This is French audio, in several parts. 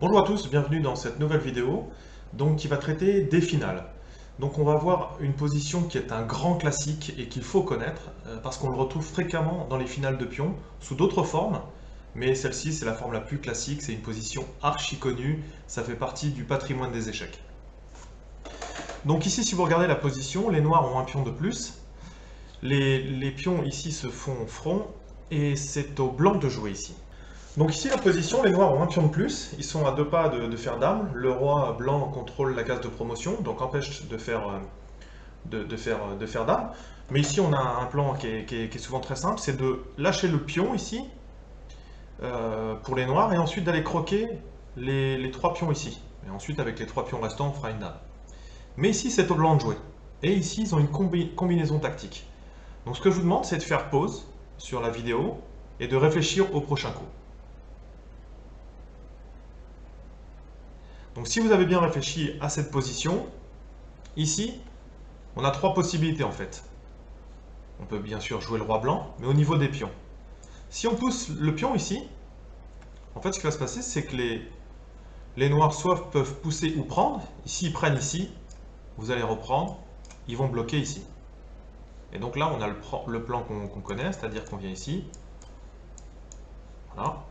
Bonjour à tous, bienvenue dans cette nouvelle vidéo qui va traiter des finales. Donc on va voir une position qui est un grand classique et qu'il faut connaître parce qu'on le retrouve fréquemment dans les finales de pion sous d'autres formes, mais celle-ci c'est la forme la plus classique, c'est une position archi connue, ça fait partie du patrimoine des échecs. Donc ici si vous regardez la position, les noirs ont un pion de plus, les pions ici se font front et c'est aux blancs de jouer ici. Donc ici la position, les noirs ont un pion de plus, ils sont à deux pas de faire dame, le roi blanc contrôle la case de promotion, donc empêche de faire dame. Mais ici on a un plan qui est souvent très simple, c'est de lâcher le pion ici, pour les noirs, et ensuite d'aller croquer les trois pions ici. Et ensuite avec les trois pions restants on fera une dame. Mais ici c'est aux blancs de jouer. Et ici ils ont une combinaison tactique. Donc ce que je vous demande c'est de faire pause sur la vidéo et de réfléchir au prochain coup. Donc si vous avez bien réfléchi à cette position, ici, on a trois possibilités en fait. On peut bien sûr jouer le roi blanc, mais au niveau des pions. Si on pousse le pion ici, en fait ce qui va se passer, c'est que les noirs soit peuvent pousser ou prendre. Ici, ils prennent ici, vous allez reprendre, ils vont bloquer ici. Et donc là, on a le plan qu'on connaît, c'est-à-dire qu'on vient ici. Voilà.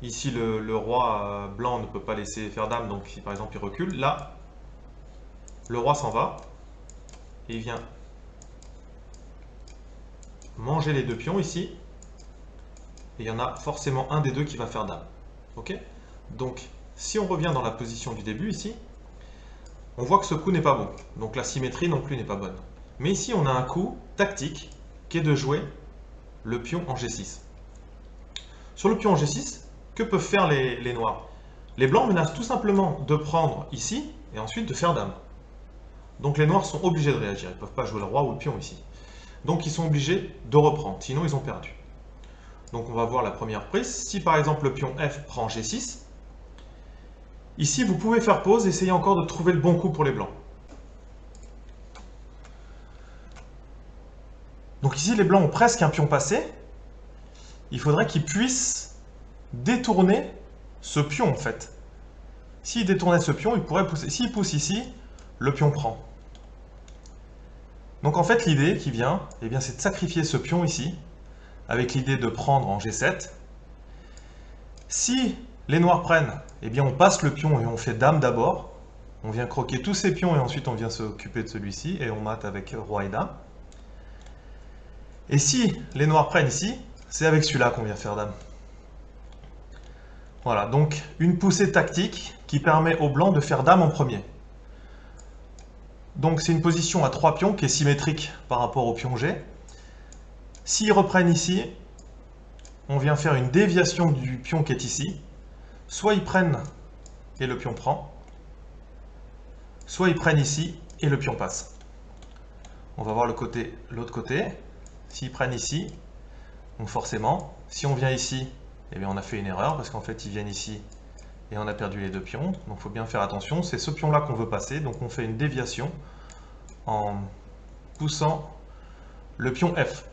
Ici, le roi blanc ne peut pas laisser faire dame, donc si par exemple il recule, là, le roi s'en va, et il vient manger les deux pions ici, et il y en a forcément un des deux qui va faire dame. Ok? Donc, si on revient dans la position du début ici, on voit que ce coup n'est pas bon. Donc la symétrie non plus n'est pas bonne. Mais ici, on a un coup tactique qui est de jouer le pion en G6. Sur le pion en G6, que peuvent faire les noirs? Les blancs menacent tout simplement de prendre ici et ensuite de faire dame. Donc les noirs sont obligés de réagir. Ils ne peuvent pas jouer le roi ou le pion ici. Donc ils sont obligés de reprendre, sinon ils ont perdu. Donc on va voir la première prise. Si par exemple le pion F prend G6, ici vous pouvez faire pause, essayez encore de trouver le bon coup pour les blancs. Donc ici les blancs ont presque un pion passé. Il faudrait qu'ils puissent détourner ce pion en fait. S'ils détournaient ce pion, ils pourraient pousser. S'ils poussent ici, le pion prend. Donc en fait l'idée qui vient, eh bien, c'est de sacrifier ce pion ici, avec l'idée de prendre en G7. Si les noirs prennent, eh bien on passe le pion et on fait dame d'abord. On vient croquer tous ces pions et ensuite on vient s'occuper de celui-ci et on mate avec roi et dame. Et si les noirs prennent ici, c'est avec celui-là qu'on vient faire dame. Voilà, donc une poussée tactique qui permet aux blancs de faire dame en premier. Donc c'est une position à 3 pions qui est symétrique par rapport au pion G. S'ils reprennent ici, on vient faire une déviation du pion qui est ici. Soit ils prennent et le pion prend, soit ils prennent ici et le pion passe. On va voir l'autre côté. S'ils prennent ici, donc forcément, si on vient ici, eh bien on a fait une erreur parce qu'en fait ils viennent ici et on a perdu les deux pions. Donc il faut bien faire attention. C'est ce pion-là qu'on veut passer. Donc on fait une déviation en poussant le pion F.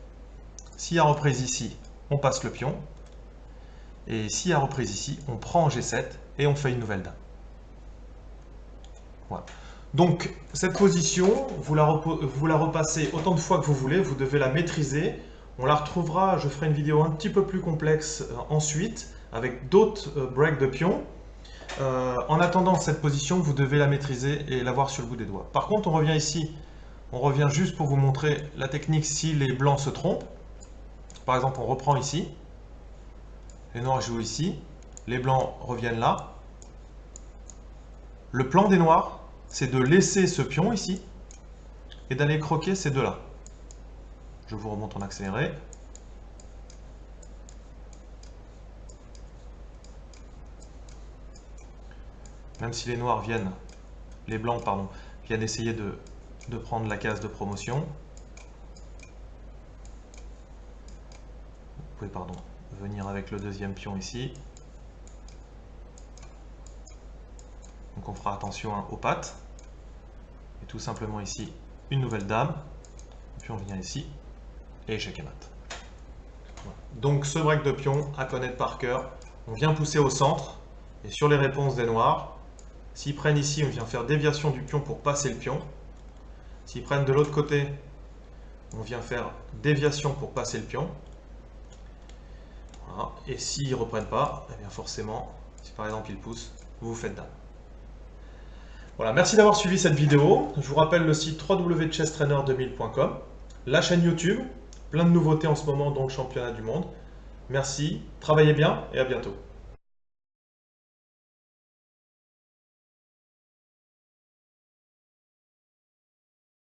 S'il y a reprise ici, on passe le pion. Et s'il y a reprise ici, on prend en G7 et on fait une nouvelle dame. Voilà. Donc cette position, vous la repassez autant de fois que vous voulez, vous devez la maîtriser. On la retrouvera, je ferai une vidéo un petit peu plus complexe ensuite, avec d'autres breaks de pions. En attendant cette position, vous devez la maîtriser et l'avoir sur le bout des doigts. Par contre, on revient ici, on revient juste pour vous montrer la technique si les blancs se trompent. Par exemple, on reprend ici, les noirs jouent ici, les blancs reviennent là. Le plan des noirs, c'est de laisser ce pion ici et d'aller croquer ces deux-là. Je vous remonte en accéléré. Même si les noirs viennent, les blancs, pardon, viennent essayer de prendre la case de promotion. Vous pouvez, pardon, venir avec le deuxième pion ici. Donc on fera attention aux pattes. Et tout simplement ici, une nouvelle dame. Puis on vient ici, et échec et mat. Voilà. Donc ce break de pion à connaître par cœur. On vient pousser au centre, Et sur les réponses des noirs, s'ils prennent ici, on vient faire déviation du pion pour passer le pion. S'ils prennent de l'autre côté, on vient faire déviation pour passer le pion. Voilà. Et s'ils ne reprennent pas, eh bien forcément, si par exemple ils poussent, vous faites dame. Voilà, merci d'avoir suivi cette vidéo. Je vous rappelle le site www.chesstrainer2000.com, la chaîne YouTube, plein de nouveautés en ce moment dans le championnat du monde. Merci, travaillez bien et à bientôt.